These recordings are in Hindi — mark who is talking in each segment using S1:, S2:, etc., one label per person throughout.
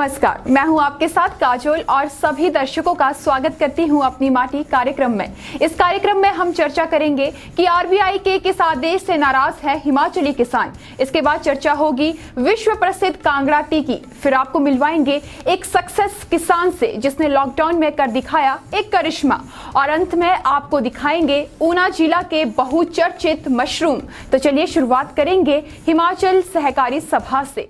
S1: नमस्कार, मैं हूं आपके साथ काजोल और सभी दर्शकों का स्वागत करती हूं अपनी माटी कार्यक्रम में। इस कार्यक्रम में हम चर्चा करेंगे कि आरबीआई के किस आदेश से नाराज है हिमाचली किसान। इसके बाद चर्चा होगी विश्व प्रसिद्ध कांगड़ा टी की। फिर आपको मिलवाएंगे एक सक्सेस किसान से जिसने लॉकडाउन में कर दिखाया एक करिश्मा। और अंत में आपको दिखाएंगे ऊना जिला के बहुचर्चित मशरूम। तो चलिए शुरुआत करेंगे हिमाचल सहकारी सभा से।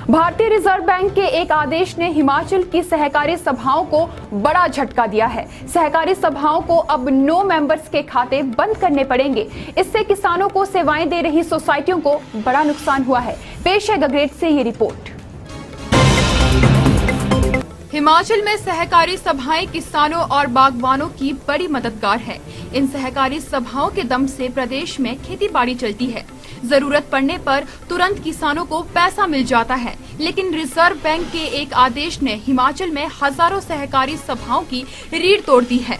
S1: भारतीय रिजर्व बैंक के एक आदेश ने हिमाचल की सहकारी सभाओं को बड़ा झटका दिया है। सहकारी सभाओं को अब नो मेंबर्स के खाते बंद करने पड़ेंगे। इससे किसानों को सेवाएं दे रही सोसाइटियों को बड़ा नुकसान हुआ है। पेश है गगरेट से ये रिपोर्ट। हिमाचल में सहकारी सभाएं किसानों और बागवानों की बड़ी मददगार है। इन सहकारी सभाओं के दम से प्रदेश में खेती बाड़ी चलती है। जरूरत पड़ने पर तुरंत किसानों को पैसा मिल जाता है। लेकिन रिजर्व बैंक के एक आदेश ने हिमाचल में हजारों सहकारी सभाओं की रीढ़ तोड़ दी है।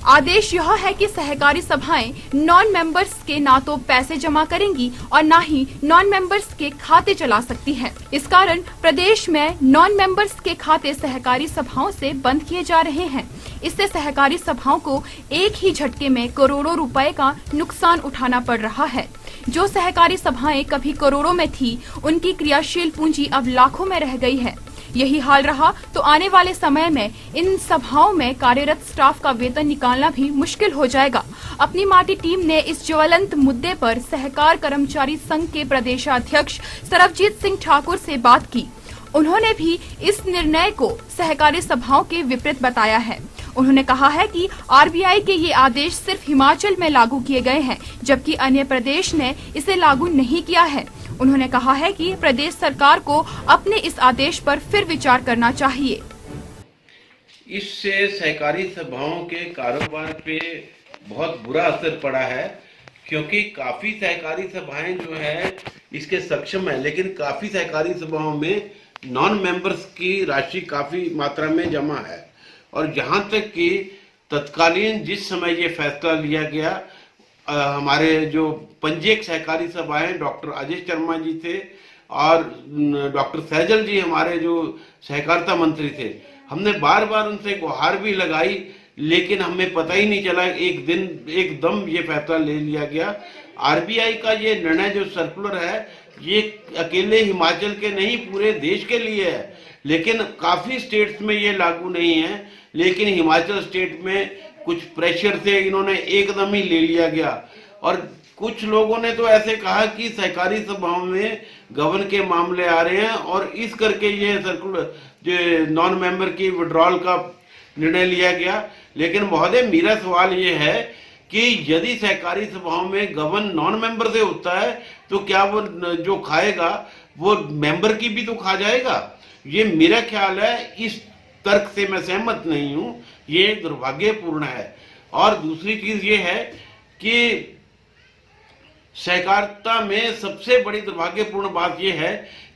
S1: आदेश यह है कि सहकारी सभाएं नॉन मेंबर्स के ना तो पैसे जमा करेंगी और ना ही नॉन मेंबर्स के खाते चला सकती हैं। इस कारण प्रदेश में नॉन मेंबर्स के खाते सहकारी सभाओं से बंद किए जा रहे हैं। इससे सहकारी सभाओं को एक ही झटके में करोड़ों रुपए का नुकसान उठाना पड़ रहा है। जो सहकारी सभाएं कभी करोड़ों में थी, उनकी क्रियाशील पूंजी अब लाखों में रह गई है। यही हाल रहा तो आने वाले समय में इन सभाओं में कार्यरत स्टाफ का वेतन निकालना भी मुश्किल हो जाएगा। अपनी माटी टीम ने इस ज्वलंत मुद्दे पर सहकार कर्मचारी संघ के प्रदेशाध्यक्ष सरबजीत सिंह ठाकुर से बात की। उन्होंने भी इस निर्णय को सहकारी सभाओं के विपरीत बताया है। उन्होंने कहा है कि आरबीआई के ये आदेश सिर्फ हिमाचल में लागू किए गए हैं, जबकि अन्य प्रदेश ने इसे लागू नहीं किया है। उन्होंने कहा है कि प्रदेश सरकार को अपने इस आदेश पर फिर विचार करना चाहिए।
S2: इससे सहकारी सभाओं के कारोबार पे बहुत बुरा असर पड़ा है, क्योंकि काफी सहकारी सभाएं जो है इसके सक्षम है, लेकिन काफी सहकारी सभाओं में नॉन मेंबर्स की राशि काफी मात्रा में जमा है। और जहां तक कि तत्कालीन जिस समय ये फैसला लिया गया, हमारे जो पंजीयक सहकारी सभाएं डॉक्टर अजय शर्मा जी थे और डॉक्टर सहजल जी हमारे जो सहकारिता मंत्री थे, हमने बार बार उनसे गुहार भी लगाई, लेकिन हमें पता ही नहीं चला। एक दिन एकदम ये फैसला ले लिया गया। आरबीआई का ये निर्णय जो सर्कुलर है, ये अकेले हिमाचल के नहीं पूरे देश के लिए है, लेकिन काफी स्टेट्स में ये लागू नहीं है। लेकिन हिमाचल स्टेट में कुछ प्रेशर से इन्होंने एकदम ही ले लिया गया। और कुछ लोगों ने तो ऐसे कहा कि सहकारी सभाओं में गबन के मामले आ रहे हैं और इस करके ये सर्कुलर जो नॉन मेंबर की विड्रॉल का निर्णय लिया गया। लेकिन महोदय, मेरा सवाल ये है कि यदि सहकारी सभाओं में गबन नॉन मेंबर से होता है तो क्या वो जो खाएगा वो मेंबर की भी तो खा जाएगा? ये मेरा ख्याल है। इस तर्क से मैं सहमत नहीं हूं, ये दुर्भाग्यपूर्ण है। और दूसरी चीज ये है कि सहकारिता में सबसे बड़ी दुर्भाग्यपूर्ण बात यह है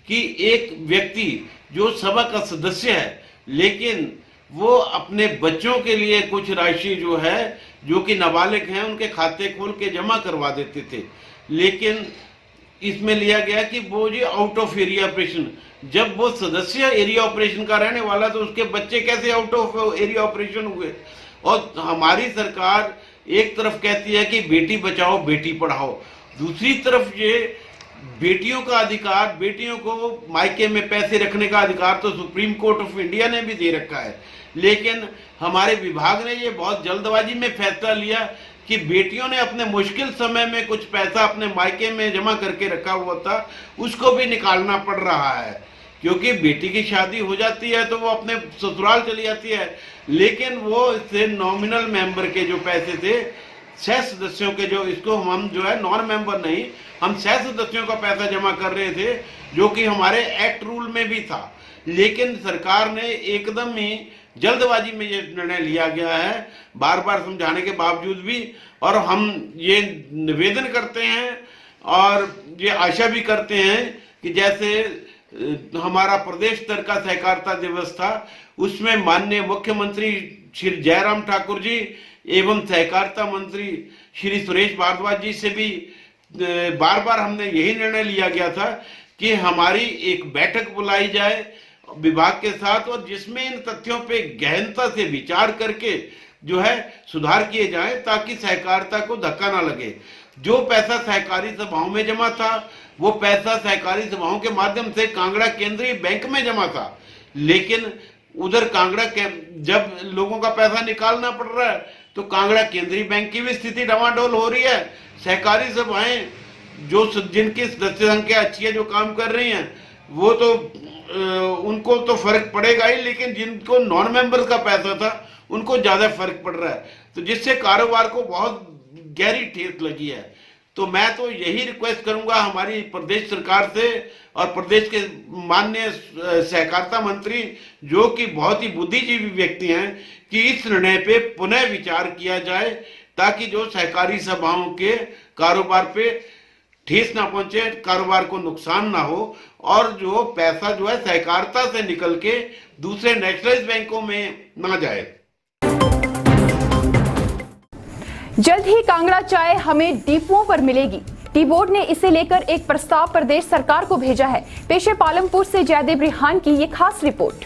S2: कि एक व्यक्ति जो सभा का सदस्य है, लेकिन वो अपने बच्चों के लिए कुछ राशि जो है, जो कि नाबालिग हैं, उनके खाते खोल के जमा करवा देते थे। लेकिन इसमें लिया गया कि वो जो आउट ऑफ एरिया ऑपरेशन, जब वो सदस्य एरिया ऑपरेशन का रहने वाला तो उसके बच्चे कैसे आउट ऑफ एरिया ऑपरेशन हुए? और हमारी सरकार एक तरफ कहती है कि बेटी बचाओ बेटी पढ़ाओ, दूसरी तरफ ये बेटियों का अधिकार, बेटियों को मायके में पैसे रखने का अधिकार तो सुप्रीम कोर्ट ऑफ इंडिया ने भी दे रखा है। लेकिन हमारे विभाग ने ये बहुत जल्दबाजी में फैसला लिया कि बेटियों ने अपने मुश्किल समय में कुछ पैसा अपने मायके में जमा करके रखा हुआ था, उसको भी निकालना पड़ रहा है। क्योंकि बेटी की शादी हो जाती है तो वो अपने ससुराल चली जाती है, लेकिन वो इससे नॉमिनल मेंबर के जो पैसे थे, सह सदस्यों के, जो इसको हम जो है नॉन मेंबर नहीं, हम सह सदस्यों का पैसा जमा कर रहे थे, जो कि हमारे एक्ट रूल में भी था। लेकिन सरकार ने एकदम ही जल्दबाजी में ये निर्णय लिया गया है, बार बार समझाने के बावजूद भी। और हम ये निवेदन करते हैं और ये आशा भी करते हैं कि जैसे हमारा प्रदेश स्तर का सहकारिता दिवस था, उसमें माननीय मुख्यमंत्री श्री जयराम ठाकुर जी एवं सहकारिता मंत्री श्री सुरेश भारद्वाज जी से भी बार बार हमने यही निर्णय लिया गया था कि हमारी एक बैठक बुलाई जाए विभाग के साथ, और जिसमें इन तथ्यों पे गहनता से विचार करके जो है सुधार किए जाएं, ताकि सहकारिता को धक्का ना लगे। जो पैसा सहकारी सभाओं में जमा था, वो पैसा सहकारी सभाओं के माध्यम से कांगड़ा केंद्रीय बैंक में जमा था, लेकिन उधर कांगड़ा के जब लोगों का पैसा निकालना पड़ रहा है तो कांगड़ा केंद्रीय बैंक की भी स्थिति डवाडोल हो रही है। सहकारी सभाएं जो जिनकी सदस्य संख्या अच्छी है, जो काम कर रही हैं, वो तो उनको तो फर्क पड़ेगा ही, लेकिन जिनको नॉन मेंबर का पैसा था उनको ज्यादा फर्क पड़ रहा है, तो जिससे कारोबार को बहुत गहरी ठेस लगी है। तो मैं तो यही रिक्वेस्ट करूंगा हमारी प्रदेश सरकार से और प्रदेश के माननीय सहकारिता मंत्री, जो कि बहुत ही बुद्धिजीवी व्यक्ति हैं, कि इस निर्णय पे पुनः विचार किया जाए, ताकि जो सहकारी सभाओं के कारोबार पे ठेस ना पहुंचे, कारोबार को नुकसान ना हो, और जो पैसा जो है सहकारिता से निकल के दूसरे नेशनलाइज बैंकों में ना जाए।
S1: जल्द ही कांगड़ा चाय हमें डिपुओं पर मिलेगी। टी बोर्ड ने इसे लेकर एक प्रस्ताव प्रदेश सरकार को भेजा है। पेश है पालमपुर से जयदेव रिहान की ये खास रिपोर्ट।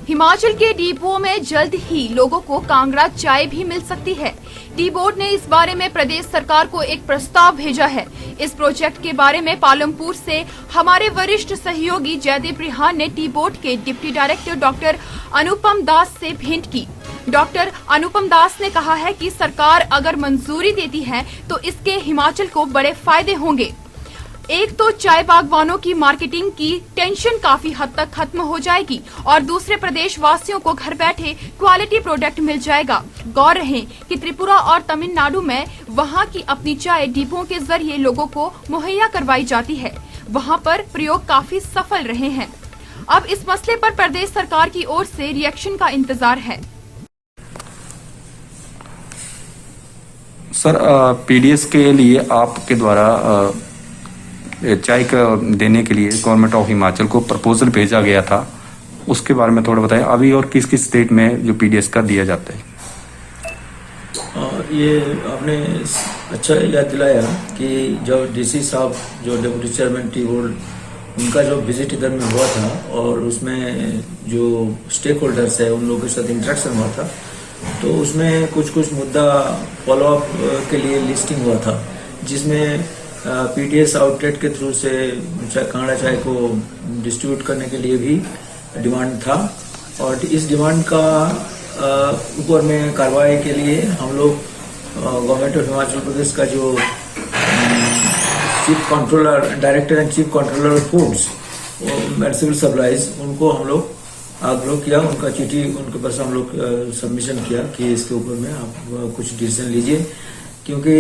S1: हिमाचल के डिपुओं में जल्द ही लोगों को कांगड़ा चाय भी मिल सकती है। टी बोर्ड ने इस बारे में प्रदेश सरकार को एक प्रस्ताव भेजा है। इस प्रोजेक्ट के बारे में पालमपुर से हमारे वरिष्ठ सहयोगी जयदेव रिहान ने टी बोर्ड के डिप्टी डायरेक्टर डॉक्टर अनुपम दास से भेंट की। डॉक्टर अनुपम दास ने कहा है कि सरकार अगर मंजूरी देती है तो इसके हिमाचल को बड़े फायदे होंगे। एक तो चाय बागवानों की मार्केटिंग की टेंशन काफी हद तक खत्म हो जाएगी, और दूसरे प्रदेश वासियों को घर बैठे क्वालिटी प्रोडक्ट मिल जाएगा। गौर रहे कि त्रिपुरा और तमिलनाडु में वहां की अपनी चाय डिपों के जरिए लोगों को मुहैया करवाई जाती है। वहां पर प्रयोग काफी सफल रहे हैं। अब इस मसले पर प्रदेश सरकार की ओर से रिएक्शन का इंतजार है।
S3: सर, पीडीएस के लिए आपके द्वारा चाय का देने के लिए गवर्नमेंट ऑफ हिमाचल को प्रपोजल भेजा गया था, उसके बारे में थोड़ा बताएं। अभी और किस किस स्टेट में जो पीडीएस का दिया जाता है?
S4: ये आपने अच्छा याद दिलाया कि जब डीसी साहब जो डिप्टी चेयरमैन टी बोर्ड, उनका जो विजिट इधर में हुआ था और उसमें जो स्टेक होल्डर्स है उन लोगों के साथ इंटरेक्शन हुआ था, तो उसमें कुछ मुद्दा फॉलोअप के लिए लिस्टिंग हुआ था, जिसमें पीडीएस आउटलेट के थ्रू से कांगड़ा चाय को डिस्ट्रीब्यूट करने के लिए भी डिमांड था। और इस डिमांड का ऊपर में कार्रवाई के लिए हम लोग गवर्नमेंट ऑफ हिमाचल प्रदेश का जो chief controller, director and chief controller of foods and civil supplies, उनको हम लोग आग्रह किया, उनका चिट्ठी उनके पास हम लोग सबमिशन किया कि इसके ऊपर में आप कुछ डिसीजन लीजिए, क्योंकि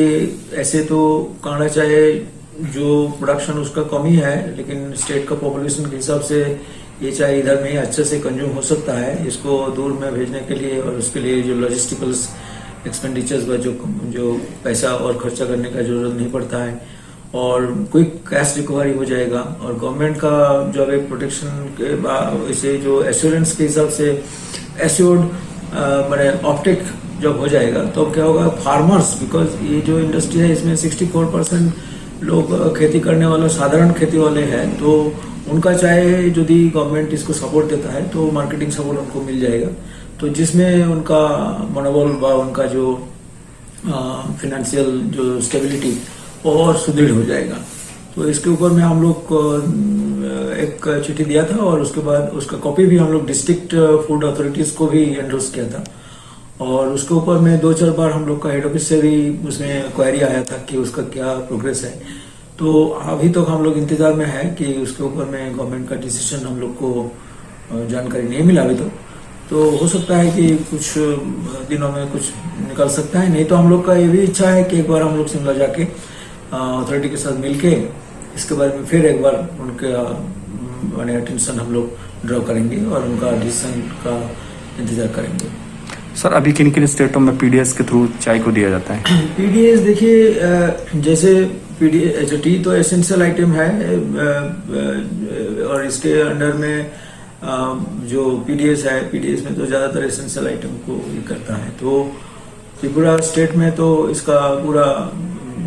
S4: ऐसे तो कांगड़ा चाय जो प्रोडक्शन उसका कम ही है, लेकिन स्टेट का पॉपुलेशन के हिसाब से ये चाय इधर में ही अच्छे से कंज्यूम हो सकता है। इसको दूर में भेजने के लिए और उसके लिए जो लॉजिस्टिकल एक्सपेंडिचर्स का जो पैसा और खर्चा करने का जरूरत नहीं पड़ता है, और क्विक कैश रिकवरी हो जाएगा। और गवर्नमेंट का जो एक प्रोटेक्शन के इसे जो एश्योरेंस के हिसाब से एश्योर्ड मैंने ऑप्टिक जब हो जाएगा तो क्या होगा, फार्मर्स, बिकॉज ये जो इंडस्ट्री है इसमें 64% लोग खेती करने वाले साधारण खेती वाले हैं, तो उनका चाहे यदि गवर्नमेंट इसको सपोर्ट देता है तो मार्केटिंग सपोर्ट उनको मिल जाएगा, तो जिसमें उनका मनोबल व उनका जो फाइनेंशियल जो स्टेबिलिटी और सुदृढ़ हो जाएगा। तो इसके ऊपर में हम लोग एक चिट्ठी दिया था, और उसके बाद उसका कॉपी भी हम लोग डिस्ट्रिक्ट फूड अथॉरिटीज को भी एंडोर्स किया था, और उसके ऊपर में 2-4 बार हम लोग का हेड ऑफिस से भी उसमें क्वेरी आया था कि उसका क्या प्रोग्रेस है। तो अभी तक हम लोग इंतजार में है कि उसके ऊपर में गवर्नमेंट का डिसीजन हम लोग को जानकारी नहीं मिला अभी तक। तो हो सकता है कि कुछ दिनों में कुछ निकल सकता है, नहीं तो हम लोग का ये भी इच्छा है कि एक बार हम लोग शिमला जाके अथॉरिटी के साथ मिलके इसके बारे में फिर एक बार उनका माने अटेंशन हम लोग ड्रॉ करेंगे और उनका डिसीजन का इंतजार करेंगे।
S3: सर, अभी किन किन स्टेटों में पीडीएस के थ्रू चाय को दिया जाता है?
S4: पीडीएस देखिए, जैसे पीडीएस टी तो एसेंशियल आइटम है, और इसके अंडर में जो पीडीएस है, पीडीएस में तो ज्यादातर एसेंशियल आइटम को ही करता है। तो त्रिपुरा स्टेट में तो इसका पूरा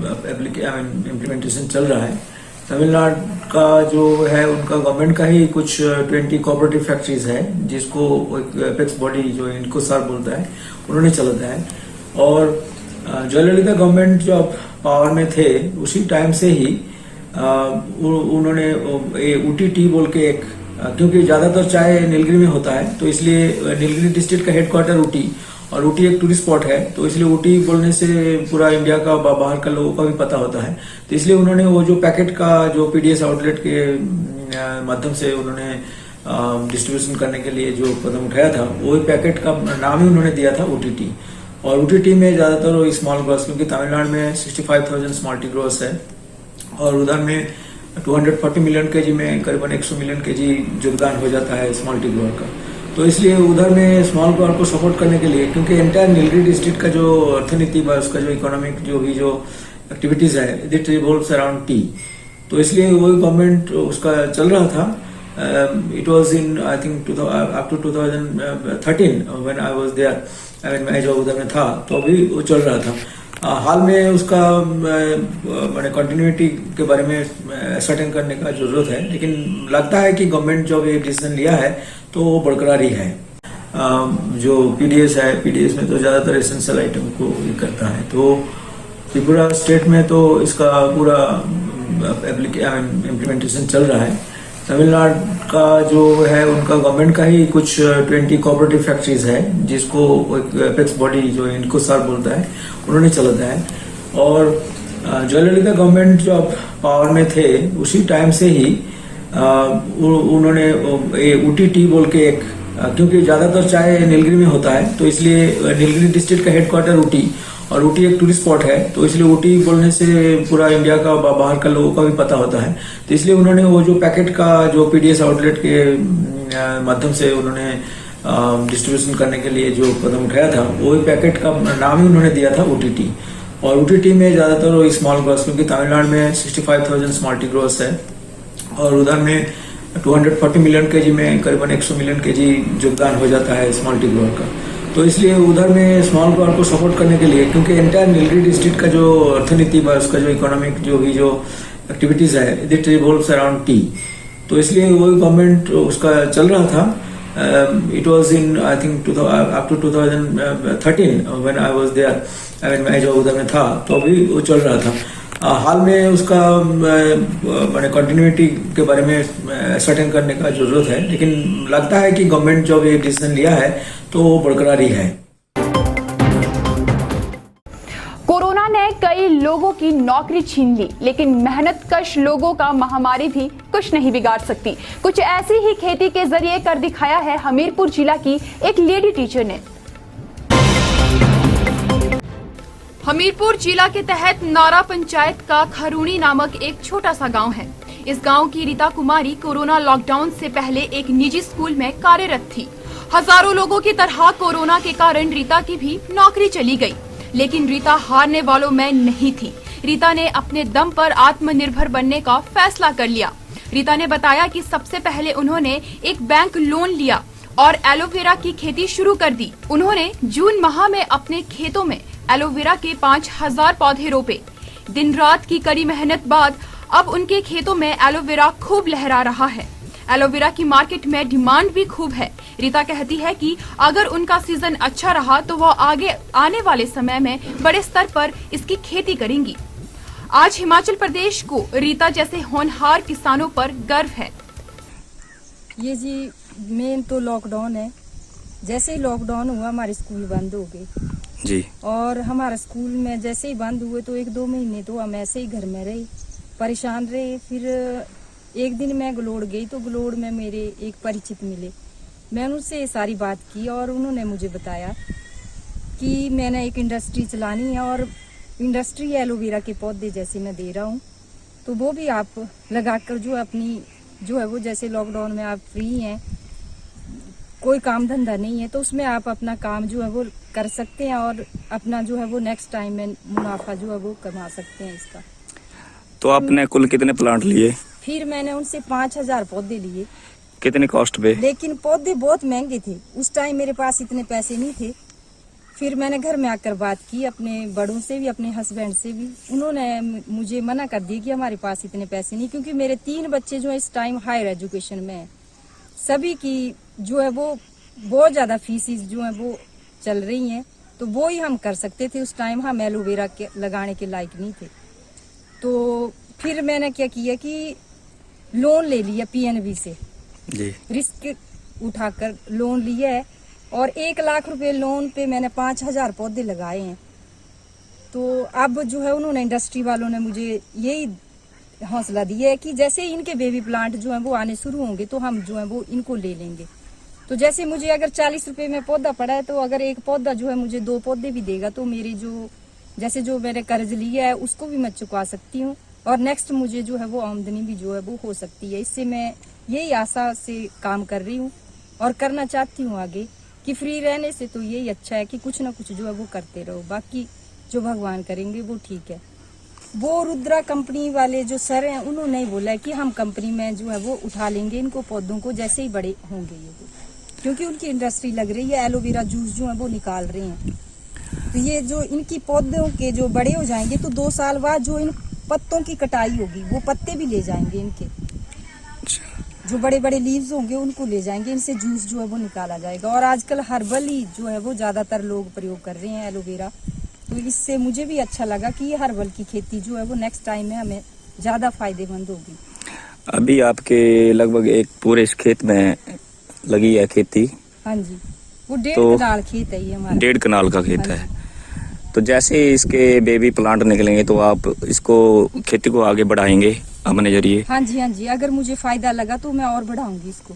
S4: इम्प्लीमेंटेशन चल रहा है, तमिलनाडु का जो है उनका गवर्नमेंट का ही कुछ 20 कोऑपरेटिव फैक्ट्रीज है, जिसको एपेक्स बॉडी जो इनको सर बोलता है उन्होंने चलाता है। और जयललिता गवर्नमेंट जब पावर में थे उसी टाइम से ही उन्होंने ऊटी टी बोल के एक, क्योंकि ज्यादातर चाय नीलगिरी में होता है तो इसलिए नीलगिरी डिस्ट्रिक्ट का हेडक्वार्टर ऊटी, और ऊटी एक टूरिस्ट स्पॉट है तो इसलिए ऊटी बोलने से पूरा इंडिया का बाहर का लोगों का भी पता होता है। तो इसलिए उन्होंने वो जो पैकेट का जो पीडीएस आउटलेट के माध्यम से उन्होंने डिस्ट्रीब्यूशन करने के लिए जो कदम उठाया था, वही पैकेट का नाम ही उन्होंने दिया था ओटीटी। और ओटीटी में ज्यादातर स्मॉल ग्रोस, क्योंकि तमिलनाडु में 65,000 स्मॉल टी ग्रोस है और उधर में 240 मिलियन केजी में करीबन 100 मिलियन केजी योगदान हो जाता है स्मॉल टी ग्रोअर का। तो इसलिए उधर में स्मॉल ग्रोअर को सपोर्ट करने के लिए, क्योंकि एंटायर नीलगिरी डिस्ट्रिक्ट का जो अर्थनीति व उसका जो इकोनॉमिक जो एक्टिविटीज है इट रिवॉल्व्स अराउंड टी, तो इसलिए वही गवर्नमेंट उसका चल रहा था। It was in I think up to 2013 when I was there, मैं जो उधर में था तो अभी वो चल रहा था। हाल में उसका मैंने कंटिन्यूटी के बारे में सर्टेन करने का जरूरत है, लेकिन लगता है कि गवर्नमेंट जो ये डिसीजन लिया है तो वो बरकरार ही है। जो पीडीएस है, पीडीएस में तो ज्यादातर एसेंशियल आइटम को ये करता है, तो त्रिपुरा स्टेट में तो इसका पूरा इम्प्लीमेंटेशन चल रहा है। तमिलनाडु का जो है उनका गवर्नमेंट का ही कुछ 20 कोऑपरेटिव फैक्ट्रीज है, जिसको एपेक्स बॉडी जो इनको सर बोलता है उन्होंने चलाता है। और जयललिता गवर्नमेंट जब पावर में थे उसी टाइम से ही उन्होंने ऊटी टी बोल के एक, क्योंकि ज्यादातर चाय नीलगिरी में होता है तो इसलिए नीलगिरी डिस्ट्रिक्ट का हेडक्वार्टर ऊटी, और ऊटी एक टूरिस्ट स्पॉट है तो इसलिए ऊटी बोलने से पूरा इंडिया का बाहर का लोगों का भी पता होता है। तो इसलिए उन्होंने वो जो पैकेट का जो पीडीएस आउटलेट के माध्यम से उन्होंने डिस्ट्रीब्यूशन करने के लिए जो कदम उठाया था, वही पैकेट का नाम ही उन्होंने दिया था ओटीटी। और ओटीटी में ज्यादातर स्मॉल ग्रोस, क्योंकि तमिलनाडु में 65,000 स्मॉल टी ग्रोस है और उधर में 240 मिलियन केजी में करीबन 100 मिलियन केजी योगदान हो जाता है स्मॉल टी ग्रोअर का। तो इसलिए उधर में स्मॉल ग्रोअर को सपोर्ट करने के लिए, क्योंकि एंटायर नीलगिरी डिस्ट्रिक्ट का जो अर्थनीति व उसका जो इकोनॉमिक जो एक्टिविटीज है इट रिवॉल्व्स अराउंड टी, तो इसलिए वही गवर्नमेंट उसका चल रहा था। It was in I think up to 2013 when I was there, मैं जो उधर में था तो अभी वो चल रहा था। हाल में उसका मैंने कंटिन्यूटी के बारे में सर्टेन करने का जरूरत है, लेकिन लगता है कि गवर्नमेंट जो ये डिसीजन लिया है तो वो बरकरार ही है।
S1: कोरोना ने कई लोगों की नौकरी छीन ली, लेकिन मेहनतकश लोगों का महामारी भी कुछ नहीं बिगाड़ सकती। कुछ ऐसी ही खेती के जरिए कर दिखाया है हमीरपुर जिला की एक लेडी टीचर ने। हमीरपुर जिला के तहत नारा पंचायत का खरूणी नामक एक छोटा सा गांव है। इस गांव की रीता कुमारी कोरोना लॉकडाउन से पहले एक निजी स्कूल में कार्यरत थी। हजारों लोगों की तरह कोरोना के कारण रीता की भी नौकरी चली गई, लेकिन रीता हारने वालों में नहीं थी। रीता ने अपने दम पर आत्मनिर्भर बनने का फैसला कर लिया। रीता ने बताया कि सबसे पहले उन्होंने एक बैंक लोन लिया और एलोवेरा की खेती शुरू कर दी। उन्होंने जून माह में अपने खेतों में एलोवेरा के 5000 पौधे रोपे। दिन रात की कड़ी मेहनत बाद अब उनके खेतों में एलोवेरा खूब लहरा रहा है। एलोवेरा की मार्केट में डिमांड भी खूब है। रीता कहती है कि अगर उनका सीजन अच्छा रहा तो वो आगे आने वाले समय में बड़े स्तर पर इसकी खेती करेंगी। आज हिमाचल प्रदेश को रीता जैसे होनहार किसानों पर गर्व है।
S5: ये जी मेन तो लॉकडाउन है। जैसे ही लॉकडाउन हुआ हमारे स्कूल बंद हो गए
S3: जी,
S5: और हमारा स्कूल में जैसे ही बंद हुए तो 1-2 महीने तो हम ऐसे ही घर में रहे, परेशान रहे। फिर एक दिन मैं गलोड़ गई तो गलोड़ में मेरे एक परिचित मिले। मैंने उनसे ये सारी बात की और उन्होंने मुझे बताया कि मैंने एक इंडस्ट्री चलानी है और इंडस्ट्री एलोवेरा के पौधे जैसे मैं दे रहा हूँ, तो वो भी आप लगाकर जो अपनी जो है वो, जैसे लॉकडाउन में आप फ्री हैं, कोई काम धंधा नहीं है, तो उसमें आप अपना काम जो है वो कर सकते हैं और अपना जो है वो नेक्स्ट टाइम में मुनाफा जो है वो कमा सकते हैं इसका।
S3: तो आपने कुल कितने प्लांट लिए?
S5: फिर मैंने उनसे 5000 पौधे लिए।
S3: कितने कॉस्ट पे?
S5: लेकिन पौधे बहुत महंगे थे। उस टाइम मेरे पास इतने पैसे नहीं थे, फिर मैंने घर में आकर बात की अपने बड़ों से भी, अपने हस्बैंड से भी। उन्होंने मुझे मना कर दिया कि हमारे पास इतने पैसे नहीं, क्योंकि मेरे 3 बच्चे जो है इस टाइम हायर एजुकेशन में है। सभी की जो है वो बहुत ज़्यादा फीसिस जो है वो चल रही हैं, तो वो ही हम कर सकते थे। उस टाइम हम एलोवेरा के लगाने के लायक नहीं थे। तो फिर मैंने क्या किया कि लोन ले लिया पीएनबी से
S3: जी।
S5: रिस्क उठाकर लोन लिया है, और 1 लाख रुपए लोन पे मैंने 5,000 पौधे लगाए हैं। तो अब जो है उन्होंने, इंडस्ट्री वालों ने मुझे यही हौसला दिया है कि जैसे ही इनके बेबी प्लांट जो है वो आने शुरू होंगे तो हम जो है वो इनको ले लेंगे। तो जैसे मुझे अगर 40 रुपए में पौधा पड़ा है, तो अगर एक पौधा जो है मुझे 2 पौधे भी देगा, तो मेरी जो मैंने कर्ज लिया है उसको भी मैं चुका सकती हूँ, और नेक्स्ट मुझे जो है वो आमदनी भी जो है वो हो सकती है। इससे मैं यही आशा से काम कर रही हूँ और करना चाहती हूँ आगे, कि फ्री रहने से तो यही अच्छा है कि कुछ ना कुछ जो है वो करते रहो, बाकी जो भगवान करेंगे वो ठीक है। वो रुद्रा कंपनी वाले जो सर हैं, उन्होंने ही बोला है कि हम कंपनी में जो है वो उठा लेंगे इनको पौधों को जैसे ही बड़े होंगे ये वो, क्योंकि उनकी इंडस्ट्री लग रही है, एलोवेरा जूस जो है वो निकाल रहे हैं। तो ये जो इनकी पौधों के जो बड़े हो जाएंगे तो 2 साल बाद जो इन पत्तों की कटाई होगी, वो पत्ते भी ले जाएंगे इनके, जो बड़े बड़े लीव्स होंगे उनको ले जाएंगे, इनसे जूस जो है वो निकाला जाएगा। और आजकल हर्बल ही जो है वो ज्यादातर लोग प्रयोग कर रहे हैं एलोवेरा, तो इससे मुझे भी अच्छा लगा कि ये हर्बल की खेती जो है वो नेक्स्ट टाइम में हमें ज्यादा फायदेमंद होगी।
S6: अभी आपके लगभग एक पूरे इस खेत में लगी है खेती?
S5: हाँ जी, वो 1.5
S6: तो
S5: कनाल खेत है ये हमारा।
S6: 1.5 कनाल का खेत
S5: हाँ
S6: है। तो जैसे इसके बेबी प्लांट निकलेंगे तो आप इसको खेती को आगे बढ़ाएंगे अपने जरिए?
S5: हाँ जी, अगर मुझे फायदा लगा तो मैं और बढ़ाऊंगी इसको।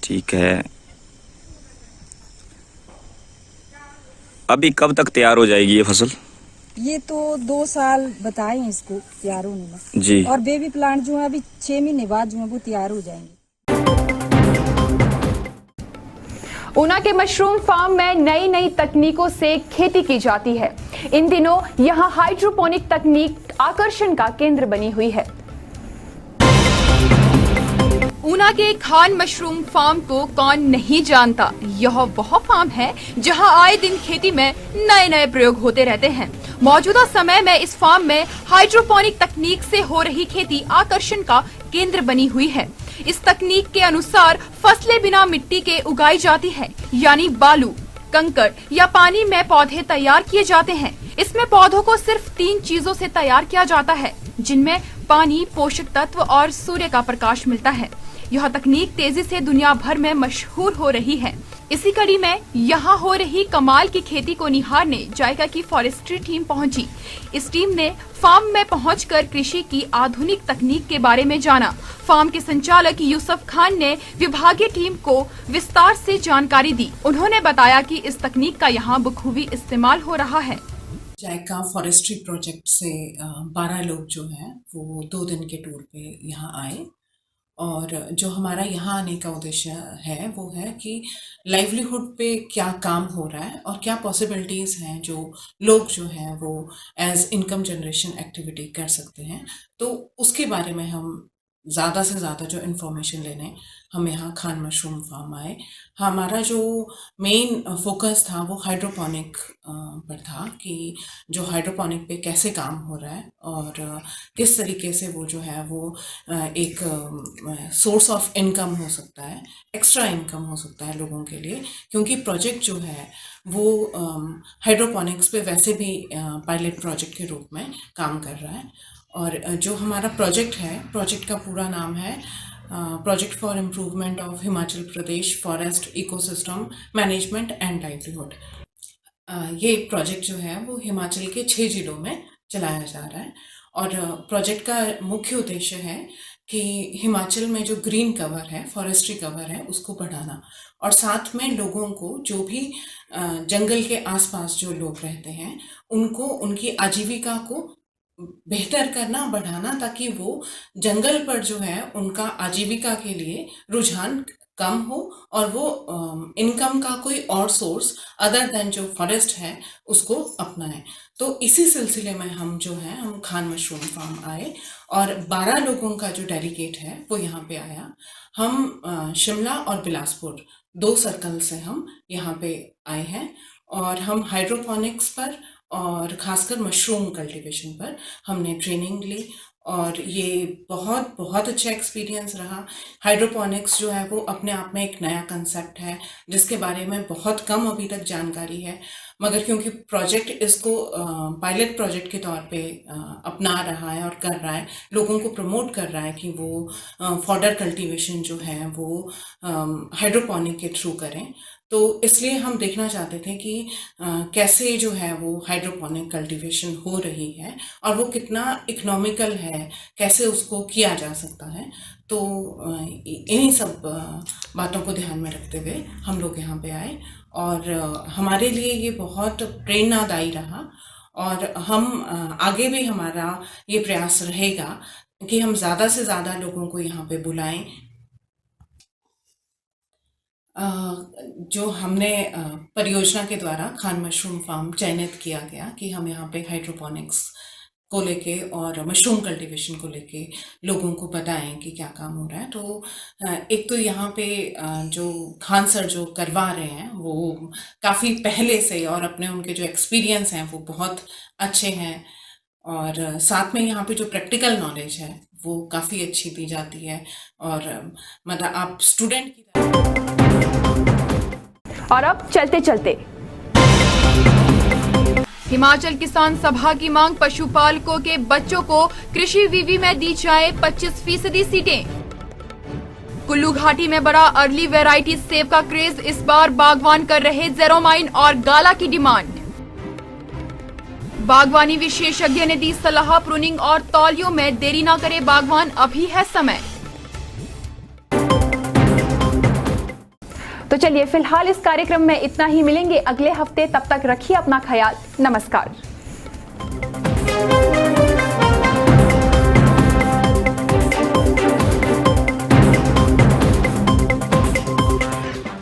S6: ठीक है। अभी कब तक तैयार हो जाएगी ये फसल?
S5: ये तो 2 साल बताए हैं इसको तैयार होने में
S6: जी।
S5: और बेबी प्लांट जो है अभी 6 महीने बाद जो है वो तैयार हो जाएंगे।
S1: ऊना के मशरूम फार्म में नई नई तकनीकों से खेती की जाती है। इन दिनों यहां हाइड्रोपोनिक तकनीक आकर्षण का केंद्र बनी हुई है। ऊना के खान मशरूम फार्म को कौन नहीं जानता। यह वह फार्म है जहां आए दिन खेती में नए नए प्रयोग होते रहते हैं। मौजूदा समय में इस फार्म में हाइड्रोपोनिक तकनीक से हो रही खेती आकर्षण का केंद्र बनी हुई है। इस तकनीक के अनुसार फसलें बिना मिट्टी के उगाई जाती है, यानी बालू, कंकड़ या पानी में पौधे तैयार किए जाते हैं। इसमें पौधों को सिर्फ 3 चीजों से तैयार किया जाता है, जिनमें पानी, पोषक तत्व और सूर्य का प्रकाश मिलता है। यह तकनीक तेजी से दुनिया भर में मशहूर हो रही है। इसी कड़ी में यहाँ हो रही कमाल की खेती को निहारने जायका की फॉरेस्ट्री टीम पहुंची। इस टीम ने फार्म में पहुंचकर कृषि की आधुनिक तकनीक के बारे में जाना। फार्म के संचालक यूसुफ खान ने विभागीय टीम को विस्तार से जानकारी दी। उन्होंने बताया कि इस तकनीक का यहाँ बखूबी इस्तेमाल हो रहा है।
S7: जायका फॉरेस्ट्री प्रोजेक्ट से 12 लोग जो हैं वो 2 दिन के टूर पे यहाँ आए, और जो हमारा यहाँ आने का उद्देश्य है वो है कि लाइवलीहुड पे क्या काम हो रहा है और क्या पॉसिबिलिटीज़ हैं जो लोग जो हैं वो एज इनकम जनरेशन एक्टिविटी कर सकते हैं। तो उसके बारे में हम ज़्यादा से ज़्यादा जो इन्फॉर्मेशन लेने हम यहाँ खान मशरूम फार्म आए। हमारा जो मेन फोकस था वो हाइड्रोपोनिक पर था कि जो हाइड्रोपोनिक पे कैसे काम हो रहा है और किस तरीके से वो जो है वो एक सोर्स ऑफ इनकम हो सकता है, एक्स्ट्रा इनकम हो सकता है लोगों के लिए, क्योंकि प्रोजेक्ट जो है वो हाइड्रोपोनिक्स पे वैसे भी पायलट प्रोजेक्ट के रूप में काम कर रहा है। और जो हमारा प्रोजेक्ट है, प्रोजेक्ट का पूरा नाम है project for improvement of Himachal Pradesh forest ecosystem management and livelihood. ये प्रोजेक्ट जो है वो हिमाचल के 6 जिलों में चलाया जा रहा है। और प्रोजेक्ट का मुख्य उद्देश्य है कि हिमाचल में जो ग्रीन कवर है, फॉरेस्ट्री कवर है, उसको बढ़ाना, और साथ में लोगों को जो भी जंगल के आसपास जो लोग रहते हैं उनको उनकी आजीविका को बेहतर करना, बढ़ाना, ताकि वो जंगल पर जो है उनका आजीविका के लिए रुझान कम हो और वो इनकम का कोई और सोर्स अदर देन जो फॉरेस्ट है उसको अपनाएं। तो इसी सिलसिले में हम जो है हम खान मशरूम फार्म आए और 12 लोगों का जो डेलीगेट है वो यहाँ पे आया। हम शिमला और बिलासपुर 2 सर्कल से हम यहाँ पे आए हैं और हम हाइड्रोपोनिक्स पर और खासकर मशरूम कल्टीवेशन पर हमने ट्रेनिंग ली और ये बहुत बहुत अच्छा एक्सपीरियंस रहा। हाइड्रोपोनिक्स जो है वो अपने आप में एक नया कंसेप्ट है जिसके बारे में बहुत कम अभी तक जानकारी है, मगर क्योंकि प्रोजेक्ट इसको पायलट प्रोजेक्ट के तौर पे अपना रहा है और कर रहा है, लोगों को प्रमोट कर रहा है कि वो फॉडर कल्टीवेशन जो है वो हाइड्रोपोनिक के थ्रू करें, तो इसलिए हम देखना चाहते थे कि कैसे जो है वो हाइड्रोपोनिक कल्टीवेशन हो रही है और वो कितना इकोनॉमिकल है, कैसे उसको किया जा सकता है। तो इन्हीं सब बातों को ध्यान में रखते हुए हम लोग यहाँ पे आए और हमारे लिए ये बहुत प्रेरणादायी रहा और हम आगे भी हमारा ये प्रयास रहेगा कि हम ज़्यादा से ज़्यादा लोगों को यहाँ पे बुलाएं। जो हमने परियोजना के द्वारा खान मशरूम फार्म चयनित किया गया कि हम यहाँ पे हाइड्रोपोनिक्स को लेके और मशरूम कल्टीवेशन को लेके लोगों को बताएं कि क्या काम हो रहा है। तो एक तो यहाँ पे जो खान सर जो करवा रहे हैं वो काफ़ी पहले से और अपने उनके जो एक्सपीरियंस हैं वो बहुत अच्छे हैं और साथ में यहाँ पे जो प्रैक्टिकल नॉलेज है वो काफ़ी अच्छी दी जाती है और मतलब आप स्टूडेंट की
S8: और अब चलते चलते
S1: हिमाचल किसान सभा की मांग, पशुपालकों के बच्चों को कृषि विवि में दी जाए 25% सीटें। कुल्लू घाटी में बड़ा अर्ली वैरायटी सेब का क्रेज, इस बार बागवान कर रहे जेरोमाइन और गाला की डिमांड। बागवानी विशेषज्ञ ने दी सलाह, प्रूनिंग और तौलियों में देरी न करे बागवान, अभी है समय।
S8: तो चलिए फिलहाल इस कार्यक्रम में इतना ही, मिलेंगे अगले हफ्ते, तब तक रखिए अपना ख्याल। नमस्कार।